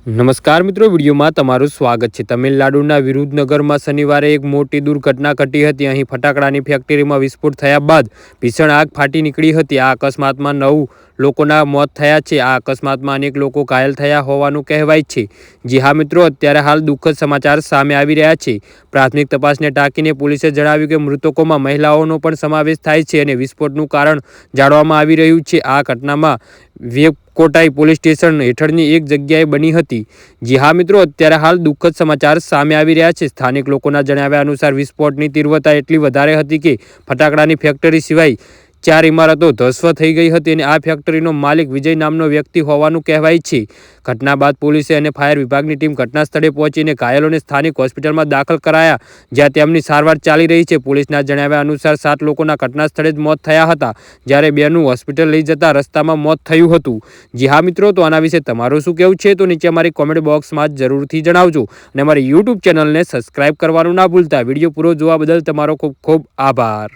નમસ્કાર મિત્રો, વિડીયોમાં તમારું સ્વાગત છે। તમિલનાડુના વિરુધનગરમાં શનિવારે એક મોટી દુર્ઘટના ઘટી હતી। અહીં ફટાકડાની ફેક્ટરીમાં વિસ્ફોટ થયા બાદ ભીષણ આગ ફાટી નીકળી હતી। આ અકસ્માતમાં 9 લોકોના મોત થયા છે। આ અકસ્માતમાં અનેક લોકો ઘાયલ થયા હોવાનું કહેવાય છે। જી હા મિત્રો, અત્યારે હાલ દુઃખદ સમાચાર સામે આવી રહ્યા છે। પ્રાથમિક તપાસને ટાંકીને પોલીસે જણાવ્યું કે મૃતકોમાં મહિલાઓનો પણ સમાવેશ થાય છે અને વિસ્ફોટનું કારણ જાણવામાં આવી રહ્યું છે। આ ઘટનામાં વેપકોટાઈ પોલીસ સ્ટેશન હેઠળની એક જગ્યાએ બની હતી। જી હા મિત્રો, અત્યારે હાલ દુઃખદ સમાચાર સામે આવી રહ્યા છે। સ્થાનિક લોકોના જણાવ્યા અનુસાર વિસ્ફોટની તીવ્રતા એટલી વધારે હતી કે ફટાકડાની ફેક્ટરી સિવાય 4 ઇમારતો ધ્વસ્ત થઈ ગઈ હતી અને આ ફેક્ટરીનો માલિક વિજય નામનો વ્યક્તિ હોવાનું કહેવાય છે। ઘટના બાદ પોલીસે અને ફાયર વિભાગની ટીમ ઘટના સ્થળે પહોંચીને ઘાયલોને સ્થાનિક હોસ્પિટલમાં દાખલ કરાયા, જ્યાં તેમની સારવાર ચાલી રહી છે। પોલીસના જણાવ્યા અનુસાર 7 લોકોના ઘટના સ્થળે જ મોત થયા હતા, જ્યારે 2નું હોસ્પિટલ લઈ જતા રસ્તામાં મોત થયું હતું। જી હા મિત્રો, તો આના વિશે તમારું શું કહેવું છે તો નીચે અમારી કોમેન્ટ બોક્સમાં જરૂરથી જણાવજો અને અમારી YouTube ચેનલને સબસ્ક્રાઇબ કરવાનું ના ભૂલતા। વિડીયો પૂરો જોવા બદલ તમારો ખૂબ ખૂબ આભાર।